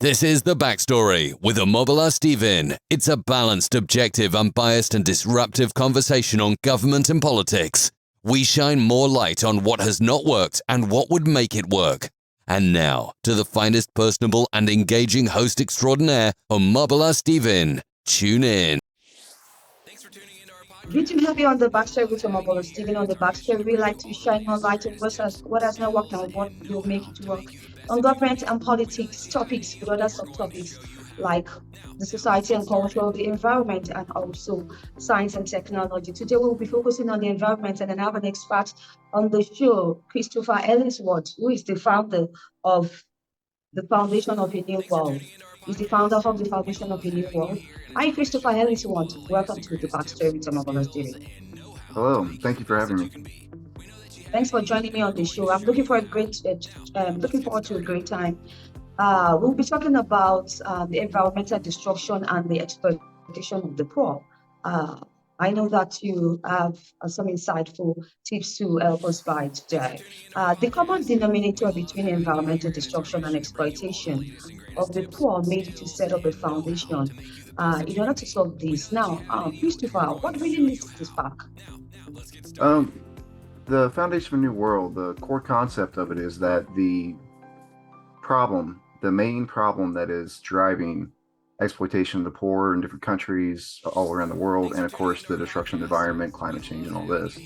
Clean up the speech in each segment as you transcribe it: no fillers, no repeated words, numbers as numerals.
This is The Backstory with Omobola Stephen. It's a balanced, objective, unbiased and disruptive conversation on government and politics. We shine more light on what has not worked and what would make it work. And now, to the finest, personable and engaging host extraordinaire, Omobola Stephen. Tune in. Good to have you on The Backstory with Omobola Stephen. On The Backstory, we like to shine more light on what has not worked and what will make it work. On government and politics topics with other subtopics like the society and culture of the environment and also science and technology. Today we'll be focusing on the environment and then have an expert on the show, Christopher Ellingsworth, who is the founder of the Foundation of a New World. He's the founder of the Foundation of a New World. Hi, Christopher Ellingsworth. Welcome to The Backstory with Omobola Stephen. Hello, thank you for having me. Thanks for joining me on the show. I'm looking forward to a great time. We'll be talking about the environmental destruction and the exploitation of the poor. I know that you have some insightful tips to help us by today. The common denominator between environmental destruction and exploitation of the poor made you to set up a foundation in order to solve this. Now, Christopher, what really needs to spark? The Foundation of a New World, the core concept of it is that the main problem that is driving exploitation of the poor in different countries all around the world, and of course the destruction of the environment, climate change, and all this,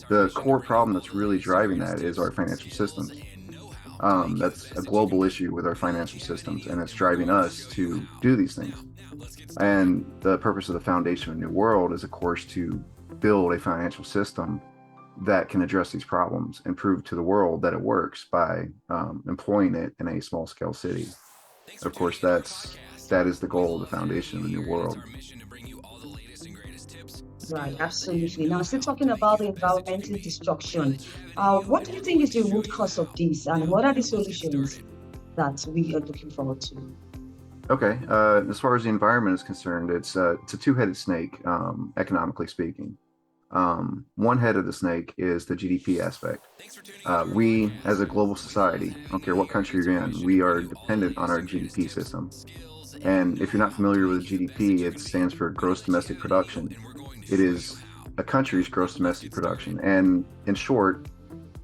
the core problem that's really driving that is our financial systems. That's a global issue with our financial systems, and it's driving us to do these things. And the purpose of the Foundation of a New World is, of course, to build a financial system that can address these problems and prove to the world that it works by employing it in a small scale city. Of course, that is the goal of the Foundation of the New World. Right, absolutely. Now, still talking about the environmental destruction, what do you think is the root cause of this, and what are the solutions that we are looking forward to? Okay, as far as the environment is concerned, it's a two-headed snake, economically speaking. One head of the snake is the GDP aspect. We, as a global society, I don't care what country you're in, we are dependent on our GDP system. And if you're not familiar with GDP, it stands for gross domestic production. It is a country's gross domestic production. And in short,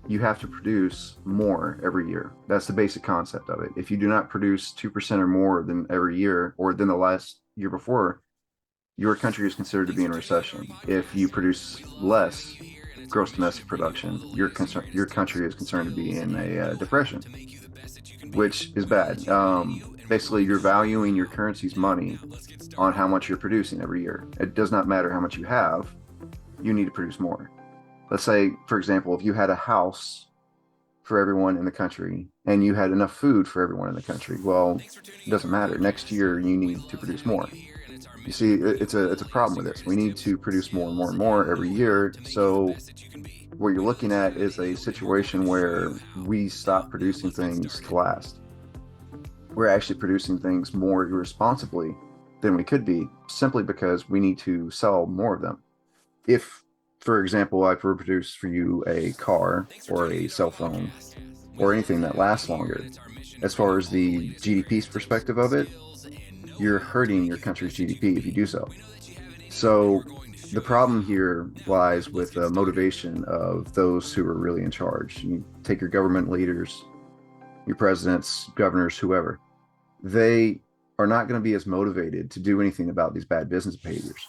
you have to produce more every year. That's the basic concept of it. If you do not produce 2% or more than every year or than the last year before, your country is considered to be in recession. If you produce less gross domestic production, your country is concerned to be in a depression, which is bad. Basically, you're valuing your currency's money on how much you're producing every year. It does not matter how much you have, you need to produce more. Let's say, for example, if you had a house for everyone in the country and you had enough food for everyone in the country, well, it doesn't matter. Next year, you need to produce more. You see, it's a problem with this. We need to produce more and more and more every year. So what you're looking at is a situation where we stop producing things to last. We're actually producing things more irresponsibly than we could be, simply because we need to sell more of them. If, for example, I produce for you a car or a cell phone or anything that lasts longer, as far as the GDP's perspective of it, you're hurting your country's GDP if you do so. So the problem here lies with the motivation of those who are really in charge. You take your government leaders, your presidents, governors, whoever. They are not going to be as motivated to do anything about these bad business behaviors,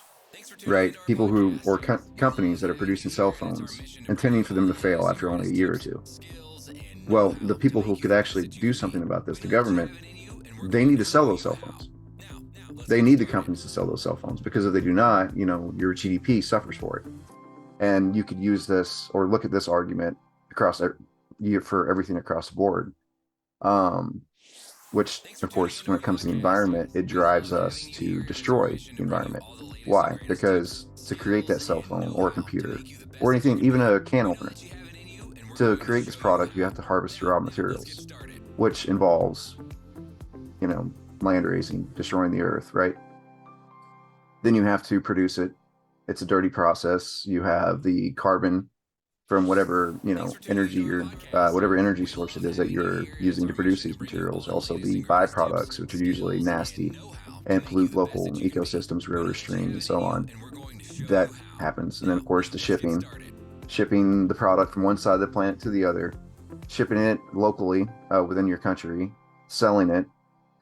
right? People who, or companies that are producing cell phones, intending for them to fail after only a year or two. Well, the people who could actually do something about this, the government, they need to sell those cell phones. They need the companies to sell those cell phones, because if they do not, your GDP suffers for it. And you could use this or look at this argument for everything across the board. Which, of course, when it comes to the environment, it drives us to destroy the environment. Why? Because to create that cell phone or a computer or anything, even a can opener, to create this product, you have to harvest raw materials, which involves, land raising, destroying the earth, right? Then you have to produce it. It's a dirty process. You have the carbon from whatever, energy or whatever energy source it is that you're using to produce these materials. Also the byproducts, which are usually nasty and pollute local ecosystems, rivers, streams, and so on. That happens. And then of course the shipping the product from one side of the planet to the other, shipping it locally within your country, selling it,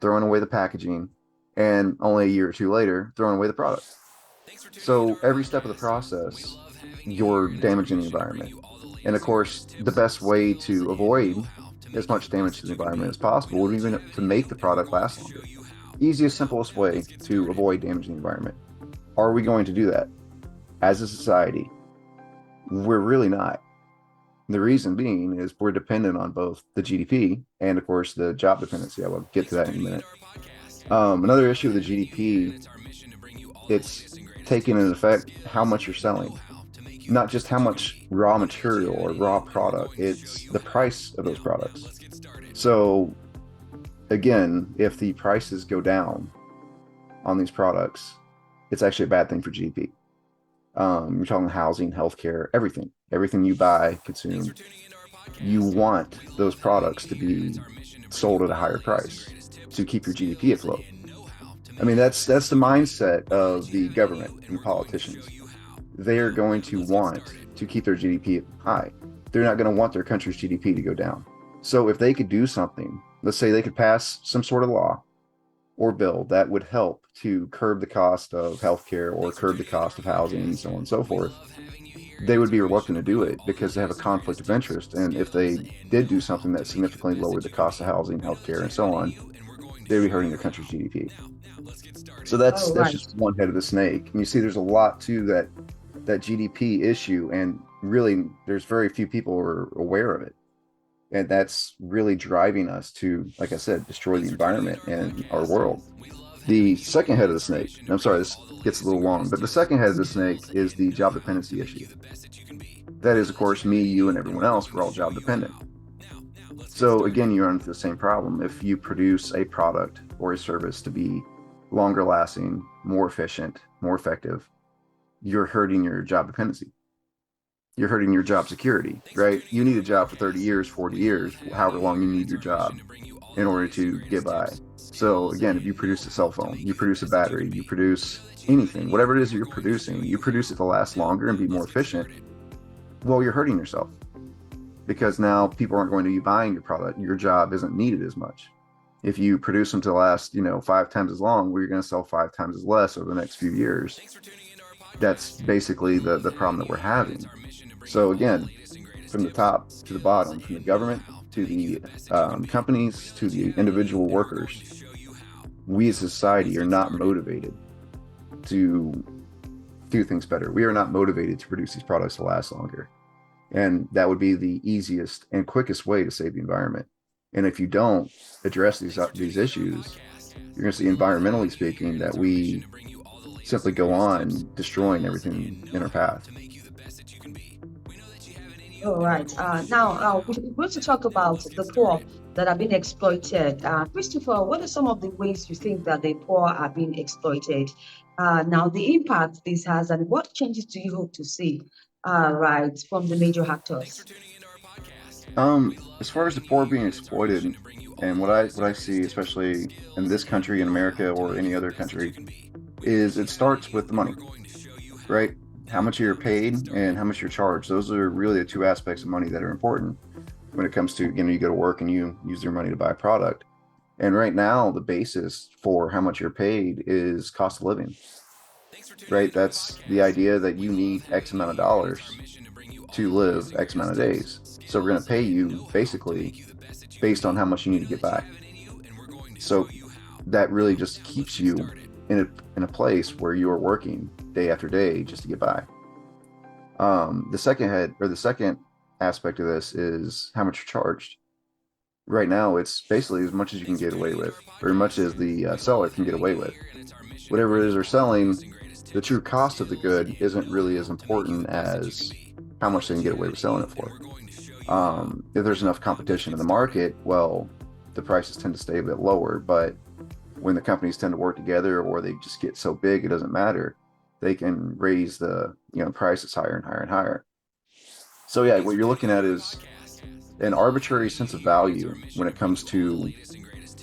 throwing away the packaging, and only a year or two later, throwing away the product. So every step of the process, you're damaging the environment. And of course, the best way to avoid as much damage to the environment as possible would be to make the product last longer. Easiest, simplest way to avoid damaging the environment. Are we going to do that? As a society, we're really not. The reason being is we're dependent on both the GDP and, of course, the job dependency. I will get to that in a minute. Another issue with the GDP, it's taking into effect how much you're selling, not just how much raw material or raw product, it's the price of those products. So again, if the prices go down on these products, it's actually a bad thing for GDP. You're talking housing, healthcare, everything you buy, consume. You want those products to be sold at a higher price to keep your GDP afloat. I mean, that's the mindset of the government and politicians. They are going to want to keep their GDP high. They're not going to want their country's GDP to go down. So if they could do something, let's say they could pass some sort of law or bill that would help to curb the cost of healthcare or curb the cost of housing and so on and so forth, they would be reluctant to do it because they have a conflict of interest. And if they did do something that significantly lowered the cost of housing, healthcare, and so on, they'd be hurting their country's GDP. So that's just one head of the snake. And you see, there's a lot to that GDP issue, and really, there's very few people who are aware of it. And that's really driving us to, like I said, destroy the environment and our world. The second head of the snake, I'm sorry, this gets a little long, but the second head of the snake is the job dependency issue. That is, of course, me, you, and everyone else, we're all job dependent. So again, you run into the same problem. If you produce a product or a service to be longer lasting, more efficient, more effective, you're hurting your job dependency. You're hurting your job security, right? You need a job for 30 years, 40 years, however long you need your job in order to get by. So again, if you produce a cell phone, you produce a battery, you produce anything, whatever it is you're producing, you produce it to last longer and be more efficient, well, you're hurting yourself because now people aren't going to be buying your product. Your job isn't needed as much. If you produce them to last, 5 times as long, well, you're going to sell 5 times as less over the next few years. That's basically the problem that we're having. So again, from the top to the bottom, from the government to the companies to the individual workers, we as a society are not motivated to do things better. We are not motivated to produce these products to last longer. And that would be the easiest and quickest way to save the environment. And if you don't address these issues, you're going to see, environmentally speaking, that we simply go on destroying everything in our path. All right. Now, we're going to talk about the poor that are being exploited. Christopher, what are some of the ways you think that the poor are being exploited? Now, the impact this has, and what changes do you hope to see, right, from the major actors? As far as the poor being exploited, and what I see, especially in this country, in America, or any other country, is it starts with the money, right? How much you're paid and how much you're charged. Those are really the two aspects of money that are important when it comes to, you go to work and you use your money to buy a product. And right now, the basis for how much you're paid is cost of living, right? That's the idea that you need X amount of dollars to live X amount of days. So we're going to pay you basically based on how much you need to get by. So that really just keeps you in a place where you are working day after day just to get by. The second aspect of this is how much you're charged. Right now, it's basically as much as you can get away with, or as much as the seller can get away with. Whatever it is they're selling, the true cost of the good isn't really as important as how much they can get away with selling it for. If there's enough competition in the market, well, the prices tend to stay a bit lower. But when the companies tend to work together, or they just get so big, it doesn't matter. They can raise the prices higher and higher and higher. So yeah, what you're looking at is an arbitrary sense of value when it comes to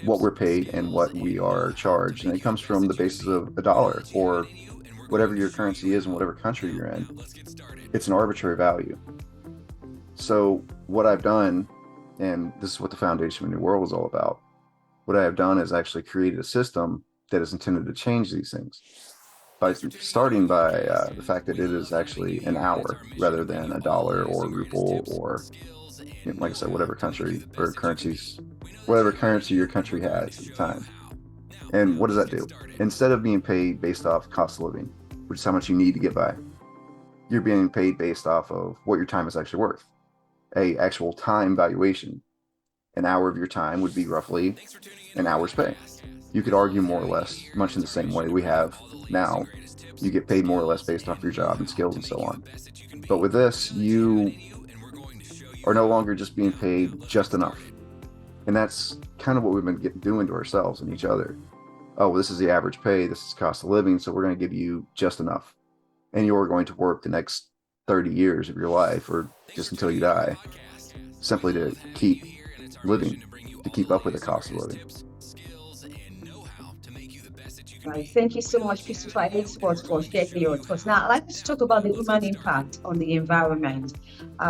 what we're paid and what we are charged. And it comes from the basis of a dollar or whatever your currency is in whatever country you're in. It's an arbitrary value. So what I've done, and this is what the Foundation of a New World is all about, what I have done is actually created a system that is intended to change these things by starting by the fact that it is actually an hour rather than a dollar or a ruble or, you know, like I said, whatever country or currencies, whatever currency your country has at the time. And what does that do? Instead of being paid based off cost of living, which is how much you need to get by, you're being paid based off of what your time is actually worth, a actual time valuation. An hour of your time would be roughly an hour's pay. You could argue more or less, much in the same way we have now. You get paid more or less based off your job and skills and so on. But with this, you are no longer just being paid just enough. And that's kind of what we've been doing to ourselves and each other. Oh, this is the average pay, this is cost of living, so we're going to give you just enough. And you're going to work the next 30 years of your life or just until you die, simply to keep living, to keep up with the cost of living. Right. Thank you so much, Christopher Ellingsworth, for sharing your thoughts. Now, I'd like to talk about the human impact on the environment.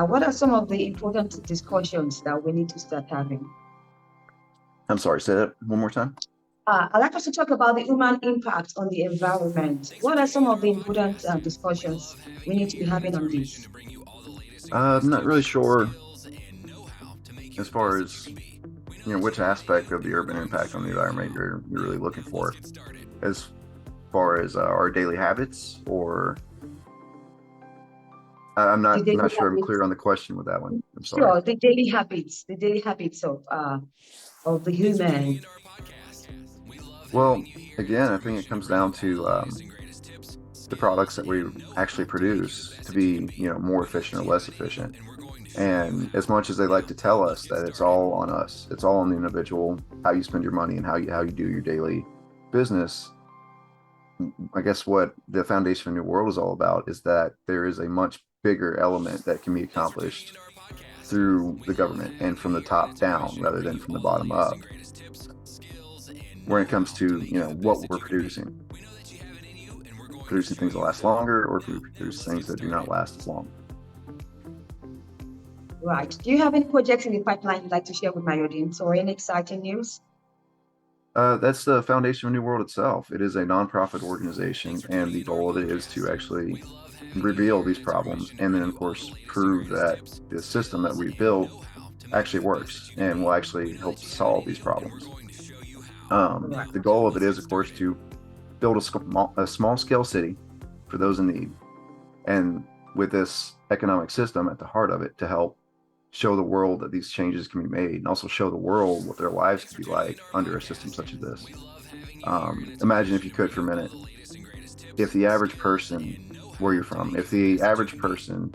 What are some of the important discussions that we need to start having? I'm sorry, say that one more time. I'd like us to talk about the human impact on the environment. What are some of the important discussions we need to be having on this? I'm not really sure as far as, you know, which aspect of the urban impact on the environment you're really looking for. As far as our daily habits, or I'm not sure I'm clear on the question with that one. I'm sorry. Sure, the daily habits of the human. Well, again, I think it comes down to the products that we actually produce to be, you know, more efficient or less efficient. And as much as they like to tell us that it's all on us, it's all on the individual, how you spend your money and how you do your daily business. I guess what the Foundation of New World is all about is that there is a much bigger element that can be accomplished through the government and from the top down rather than from the bottom up. When it comes to, you know, what we're producing things that last longer, or if we produce things that do not last as long. Right. Do you have any projects in the pipeline you'd like to share with my audience, or any exciting news? That's the Foundation of New World itself. It is a nonprofit organization, and the goal of it is to actually reveal these problems and then, of course, prove that the system that we built actually works and will actually help solve these problems. The goal of it is, of course, to build a small-scale city for those in need, and with this economic system at the heart of it, to help show the world that these changes can be made, and also show the world what their lives could be like under a system such as this. Imagine, if you could for a minute, if the average person, where you're from, if the average person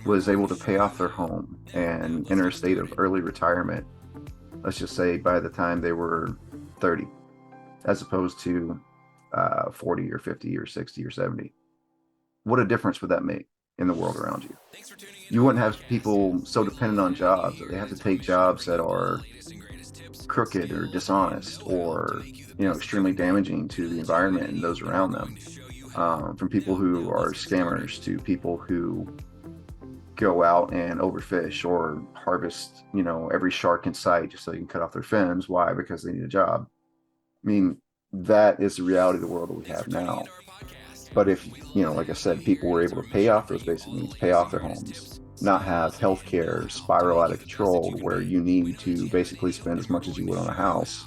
was able to pay off their home and enter a state of early retirement, let's just say by the time they were 30, as opposed to 40 or 50 or 60 or 70. What a difference would that make in the world around you? You wouldn't have people so dependent on jobs that they have to take jobs that are crooked or dishonest or, you know, extremely damaging to the environment and those around them. From people who are scammers to people who go out and overfish or harvest, you know, every shark in sight just so they can cut off their fins. Why? Because they need a job. I mean, that is the reality of the world that we have now. But if, you know, like I said, people were able to pay off those basic needs, pay off their homes, not have healthcare spiral out of control where you need to basically spend as much as you would on a house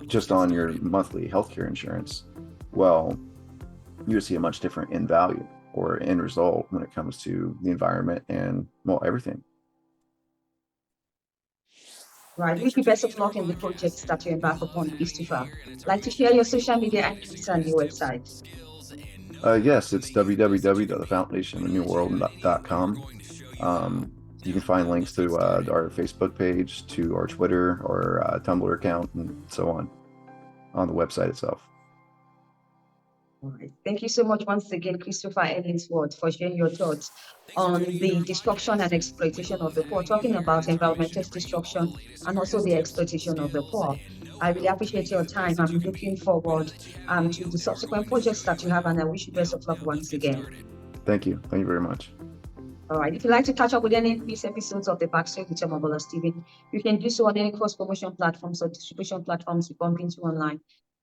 just on your monthly healthcare insurance, well, you would see a much different end value or end result when it comes to the environment and, well, everything. Right. Wish you best of luck in the projects that you embark upon, Christopher. Like to share your social media handles and your website. Yes, it's www.thefoundationofnewworld.com. You can find links to our Facebook page, to our Twitter or Tumblr account, and so on the website itself. All right. Thank you so much once again, Christopher Ellingsworth, for sharing your thoughts on the destruction and exploitation of the poor, talking about environmental destruction and also the exploitation of the poor. I really appreciate your time. I'm looking forward to the subsequent projects that you have, and I wish you best of luck once again. Thank you. Thank you very much. All right. If you'd like to catch up with any of these episodes of the Backstory with Omobola Stephen, you can do so on any cross-promotion platforms or distribution platforms you bump into online.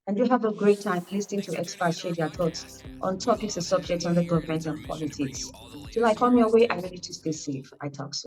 And you have a great time listening to experts share their thoughts on topics and subjects under government and politics. Till I come your way, I need you to stay safe. I talk soon.